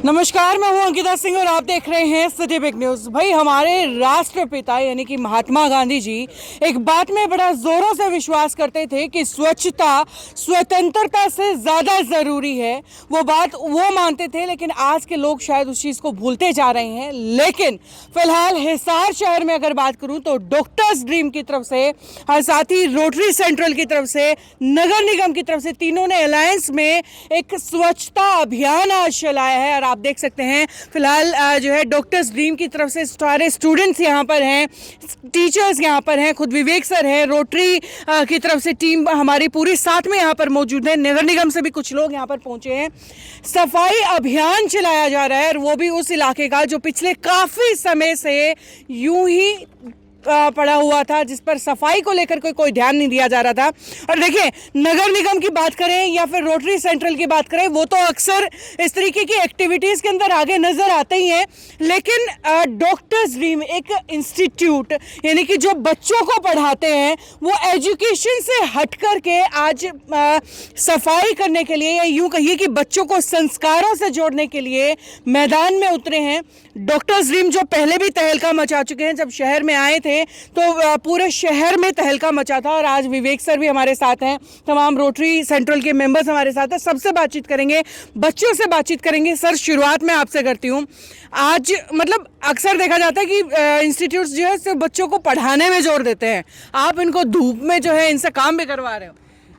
नमस्कार, मैं हूं अंकिता सिंह और आप देख रहे हैं सिटी बिग न्यूज। भाई, हमारे राष्ट्रपिता यानी कि महात्मा गांधी जी एक बात में बड़ा जोरों से विश्वास करते थे कि स्वच्छता स्वतंत्रता से ज्यादा जरूरी है। वो बात वो मानते थे, लेकिन आज के लोग शायद उस चीज को भूलते जा रहे हैं। लेकिन फिलहाल हिसार शहर में अगर बात करूं तो डॉक्टर्स ड्रीम की तरफ से और साथ ही रोटरी सेंट्रल की तरफ से, नगर निगम की तरफ से, तीनों ने अलायंस में एक स्वच्छता अभियान आज चलाया है। और आप देख सकते हैं फिलहाल जो है डॉक्टर्स ड्रीम की तरफ से सारे स्टूडेंट्स यहाँ पर हैं, टीचर्स यहाँ पर हैं, खुद विवेक सर हैं, रोटरी की तरफ से टीम हमारी पूरी साथ में यहाँ पर मौजूद है। नगर निगम से भी कुछ लोग यहाँ पर पहुंचे हैं। सफाई अभियान चलाया जा रहा है और वो भी उस इलाके का जो पिछले काफी समय से यूं ही पड़ा हुआ था, जिस पर सफाई को लेकर कोई ध्यान नहीं दिया जा रहा था। और देखिए, नगर निगम की बात करें या फिर रोटरी सेंट्रल की बात करें, वो तो अक्सर इस तरीके की एक्टिविटीज के अंदर आगे नजर आते ही हैं। लेकिन डॉक्टर्स ड्रीम एक इंस्टीट्यूट यानी कि जो बच्चों को पढ़ाते हैं, वो एजुकेशन से हट करके आज सफाई करने के लिए या यूं कहिए कि बच्चों को संस्कारों से जोड़ने के लिए मैदान में उतरे हैं। डॉक्टर्स ड्रीम जो पहले भी तहलका मचा चुके हैं, जब शहर में आए थे तो पूरे शहर में तहलका मचा था। और आज विवेक सर भी हमारे साथ हैं, तमाम रोटरी सेंट्रल के मेंबर्स हमारे साथ हैं। सबसे बातचीत करेंगे, बच्चों से बातचीत करेंगे। सर, शुरुआत में आपसे करती हूँ। आज मतलब अक्सर देखा जाता है कि इंस्टीट्यूट्स जो है सिर्फ बच्चों को पढ़ाने में जोर देते हैं, आप इनको धूप में जो है इनसे काम भी करवा रहे हो।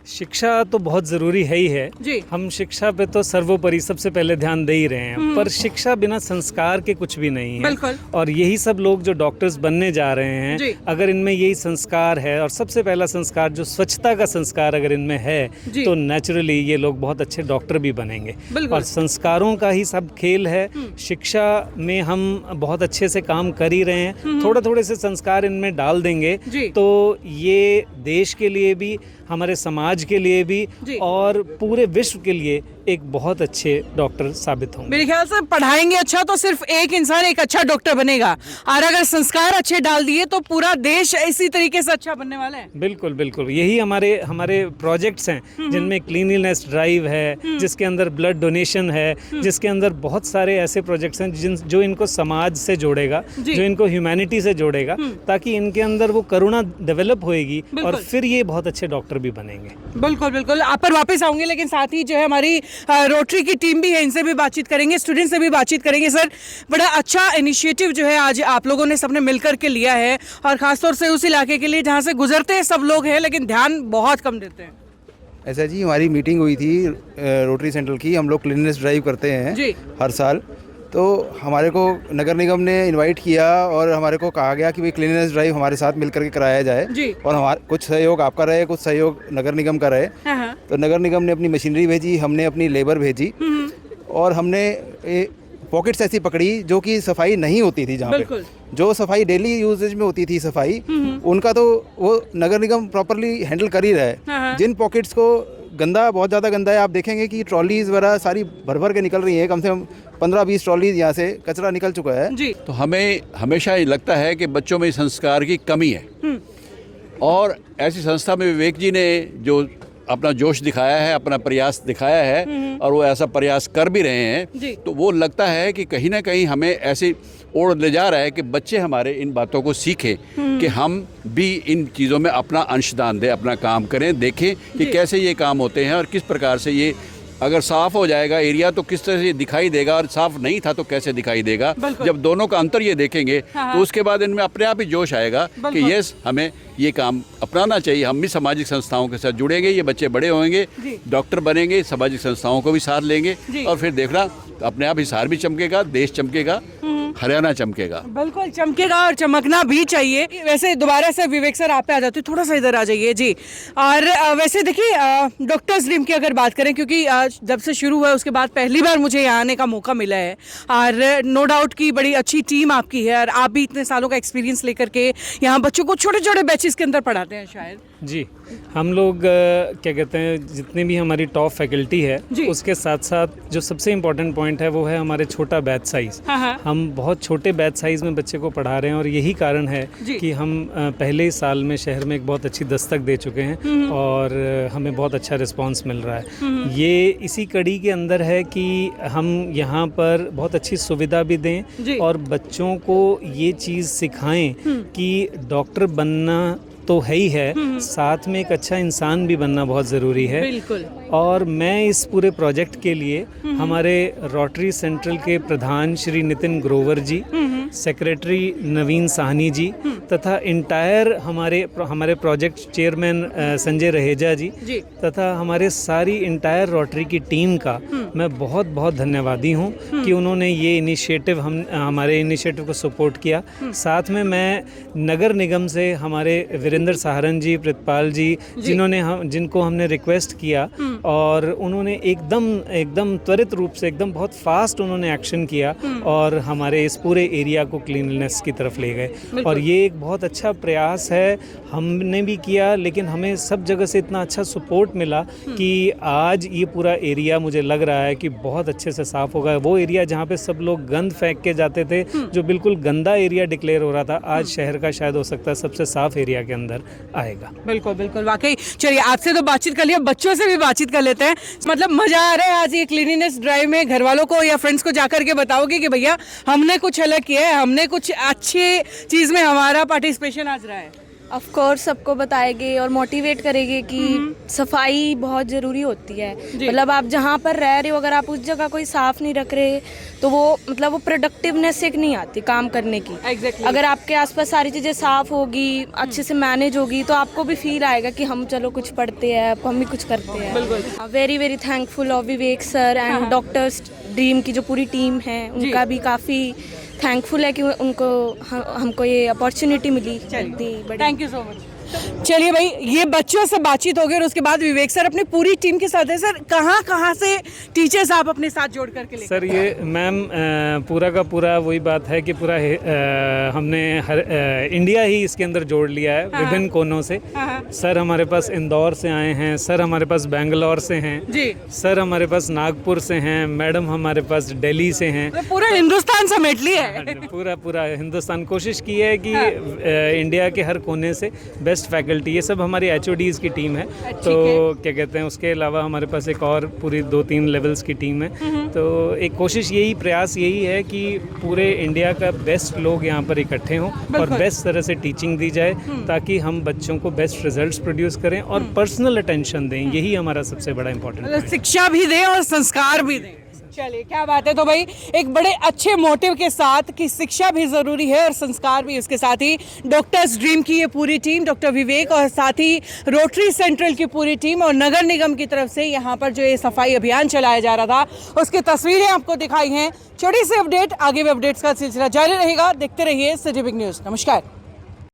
शिक्षा तो बहुत ज़रूरी है ही है जी। हम शिक्षा पे तो सर्वोपरि सबसे पहले ध्यान दे ही रहे हैं, पर शिक्षा बिना संस्कार के कुछ भी नहीं है। बिल्कुल। और यही सब लोग जो डॉक्टर्स बनने जा रहे हैं, अगर इनमें यही संस्कार है और सबसे पहला संस्कार जो स्वच्छता का संस्कार अगर इनमें है, तो नेचुरली ये लोग बहुत अच्छे डॉक्टर भी बनेंगे। और संस्कारों का ही सब खेल है। शिक्षा में हम बहुत अच्छे से काम कर ही रहे हैं, थोड़े थोड़े से संस्कार इनमें डाल देंगे तो ये देश के लिए भी, हमारे समाज के लिए भी और पूरे विश्व के लिए एक बहुत अच्छे डॉक्टर साबित होंगे। मेरे ख्याल से पढ़ाएंगे अच्छा तो सिर्फ एक इंसान एक अच्छा डॉक्टर बनेगा, और अगर संस्कार अच्छे डाल दिए तो पूरा देश इसी तरीके से अच्छा बनने वाला है। बिल्कुल बिल्कुल, यही हमारे प्रोजेक्ट्स हैं, जिनमें क्लीनलीनेस ड्राइव है, जिसके अंदर ब्लड डोनेशन है, जिसके अंदर बहुत सारे ऐसे प्रोजेक्ट्स हैं जो इनको समाज से जोड़ेगा, जो इनको ह्यूमैनिटी से जोड़ेगा, ताकि इनके अंदर वो करुणा डेवलप होएगी और फिर ये बहुत अच्छे डॉक्टर भी बनेंगे। बिल्कुल बिल्कुल, आप पर वापस आऊंगे, लेकिन साथ ही जो है हमारी रोटरी की टीम भी है, इनसे भी बातचीत करेंगे, स्टूडेंट से भी बातचीत करेंगे। सर, बड़ा अच्छा इनिशिएटिव जो है आज आप लोगों ने सबने मिलकर के लिया है, और खासतौर से उस इलाके के लिए जहाँ से गुजरते सब लोग हैं लेकिन ध्यान बहुत कम देते हैं। ऐसा जी, हमारी मीटिंग हुई थी रोटरी सेंट्रल की। हम लोग क्लीननेस ड्राइव करते हैं जी हर साल, तो हमारे को नगर निगम ने इनवाइट किया और हमारे को कहा गया कि भाई क्लीननेस ड्राइव हमारे साथ मिलकर के कराया जाए जी। और हमारा कुछ सहयोग आपका रहे, कुछ सहयोग नगर निगम का रहे। तो नगर निगम ने अपनी मशीनरी भेजी, हमने अपनी लेबर भेजी, और हमने पॉकेट्स ऐसी पकड़ी जो कि सफाई नहीं होती थी, जहाँ पे जो सफाई डेली यूजेज में होती थी सफाई, उनका तो वो नगर निगम प्रॉपरली हैंडल कर ही रहा है। जिन पॉकेट्स को गंदा, बहुत ज़्यादा गंदा है, आप देखेंगे कि ट्रॉलीज वगैरह सारी भर भर के निकल रही हैं, कम से कम 15-20 ट्रॉलीज यहाँ से कचरा निकल चुका है जी। तो हमें हमेशा ये लगता है कि बच्चों में संस्कार की कमी है, और ऐसी संस्था में विवेक जी ने जो अपना जोश दिखाया है, अपना प्रयास दिखाया है, और वो ऐसा प्रयास कर भी रहे हैं, तो वो लगता है कि कहीं ना कहीं हमें ऐसे ओढ़ ले जा रहा है कि बच्चे हमारे इन बातों को सीखें कि हम भी इन चीज़ों में अपना अंशदान दें, अपना काम करें, देखें कि कैसे ये काम होते हैं और किस प्रकार से ये, अगर साफ हो जाएगा एरिया तो किस तरह से दिखाई देगा, और साफ नहीं था तो कैसे दिखाई देगा। जब दोनों का अंतर ये देखेंगे तो उसके बाद इनमें अपने आप ही जोश आएगा कि यस, हमें ये काम अपनाना चाहिए। हम भी सामाजिक संस्थाओं के साथ जुड़ेंगे, ये बच्चे बड़े होंगे, डॉक्टर बनेंगे, सामाजिक संस्थाओं को भी साथ लेंगे, और फिर देखना अपने आप हिसार भी चमकेगा, देश चमकेगा, हरियाणा चमकेगा। बिल्कुल चमकेगा, और चमकना भी चाहिए। वैसे दोबारा से विवेक सर आप पे आ जाते हैं, थोड़ा सा इधर आ जाइए जी। और वैसे देखिए, डॉक्टर्स ड्रीम की अगर बात करें, क्योंकि जब से शुरू हुआ उसके बाद पहली बार मुझे यहाँ आने का मौका मिला है, और नो डाउट की बड़ी अच्छी टीम आपकी है, और आप भी इतने सालों का एक्सपीरियंस लेकर के यहाँ बच्चों को छोटे छोटे बैचेस के अंदर पढ़ाते हैं शायद। जी, हम लोग क्या कहते हैं, जितनी भी हमारी टॉप फैकल्टी है उसके साथ साथ जो सबसे इम्पोर्टेंट पॉइंट है वो है हमारे छोटा बैच साइज़। हम बहुत छोटे बैच साइज़ में बच्चे को पढ़ा रहे हैं और यही कारण है कि हम पहले ही साल में शहर में एक बहुत अच्छी दस्तक दे चुके हैं और हमें बहुत अच्छा रिस्पांस मिल रहा है। ये इसी कड़ी के अंदर है कि हम यहाँ पर बहुत अच्छी सुविधा भी दें और बच्चों को ये चीज़ सिखाएं कि डॉक्टर बनना तो है ही है, साथ में एक अच्छा इंसान भी बनना बहुत ज़रूरी है। बिल्कुल। और मैं इस पूरे प्रोजेक्ट के लिए हमारे रोटरी सेंट्रल के प्रधान श्री नितिन ग्रोवर जी, सेक्रेटरी नवीन साहनी जी तथा इंटायर हमारे प्रोजेक्ट चेयरमैन संजय रहेजा जी तथा हमारे सारी इंटायर रोटरी की टीम का मैं बहुत बहुत धन्यवादी हूँ कि उन्होंने ये इनिशिएटिव हमारे इनिशिएटिव को सपोर्ट किया। साथ में मैं नगर निगम से हमारे वीरेंद्र सहारन जी, प्रितपाल जी, जिनको हमने रिक्वेस्ट किया और उन्होंने एकदम त्वरित रूप से बहुत फास्ट उन्होंने एक्शन किया और हमारे इस पूरे एरिया को क्लीननेस की तरफ ले गए। और ये एक बहुत अच्छा प्रयास है, हमने भी किया, लेकिन हमें सब जगह से इतना अच्छा सपोर्ट मिला कि आज ये पूरा एरिया मुझे लग रहा है कि बहुत अच्छे से साफ होगा। वो एरिया जहाँ पे सब लोग गंद फेंक के जाते थे, जो बिल्कुल गंदा एरिया डिक्लेयर हो रहा था, आज शहर का शायद हो सकता है सबसे साफ एरिया के अंदर आएगा। बिल्कुल बिल्कुल, वाकई। चलिए, आपसे तो बातचीत कर लिया, बच्चों से भी बातचीत कर लेते हैं। मतलब मजा आ रहा है आज ये क्लीनिनेस ड्राइव में। घर वालों को या फ्रेंड्स को जाकर के बताओगे कि भैया हमने कुछ अलग किया है, हमने कुछ अच्छी चीज में हमारा पार्टिसिपेशन आज रहा है। ऑफ कोर्स सबको बताएंगे और मोटिवेट करेंगे कि सफाई बहुत ज़रूरी होती है। मतलब आप जहाँ पर रह रहे हो, अगर आप उस जगह कोई साफ़ नहीं रख रहे तो वो प्रोडक्टिवनेस एक नहीं आती काम करने की। अगर आपके आसपास सारी चीज़ें साफ़ होगी, अच्छे से मैनेज होगी, तो आपको भी फील आएगा कि हम चलो कुछ पढ़ते हैं, हम भी कुछ करते हैं। Very very thankful of Vivek sir and doctors dream की जो पूरी टीम है, उनका भी काफ़ी थैंकफुल है कि हमको ये अपॉर्चुनिटी मिली। Thank you so much. चलिए भाई, ये बच्चों से बातचीत हो गई और उसके बाद विवेक सर अपनी पूरी टीम के साथ है। सर, कहाँ से टीचर्स आप अपने साथ जोड़ करके लेकर? सर, ये मैम पूरा का पूरा वही बात है कि पूरा हमने इंडिया ही इसके अंदर जोड़ लिया है, विभिन्न कोनों से। सर हमारे पास इंदौर से आए हैं, सर हमारे पास बेंगलोर से हैं जी, सर हमारे पास नागपुर से हैं, मैडम हमारे पास दिल्ली से हैं। तो पूरा हिंदुस्तान समेट लिया है। पूरा हिंदुस्तान। कोशिश की है कि इंडिया के हर कोने से बेस्ट फैकल्टी, ये सब हमारी HODs की टीम है। तो क्या कहते हैं, उसके अलावा हमारे पास एक और पूरी 2-3 लेवल्स की टीम है। तो एक कोशिश प्रयास यही है कि पूरे इंडिया का बेस्ट लोग यहाँ पर इकट्ठे हों और बेस्ट तरह से टीचिंग दी जाए ताकि हम बच्चों को बेस्ट रिजल्ट्स प्रोड्यूस करें और पर्सनल अटेंशन दें। यही हमारा सबसे बड़ा इंपॉर्टेंट, शिक्षा भी दें और संस्कार भी दें। चलिए, क्या बात है। तो भाई, एक बड़े अच्छे मोटिव के साथ कि शिक्षा भी ज़रूरी है और संस्कार भी, उसके साथ ही डॉक्टर्स ड्रीम की ये पूरी टीम, डॉक्टर विवेक और साथ ही रोटरी सेंट्रल की पूरी टीम और नगर निगम की तरफ से यहाँ पर जो ये सफाई अभियान चलाया जा रहा था, उसकी तस्वीरें आपको दिखाई हैं। छोटी सी अपडेट, आगे भी अपडेट्स का सिलसिला जारी रहेगा। देखते रहिए सिटी बिग न्यूज़। नमस्कार।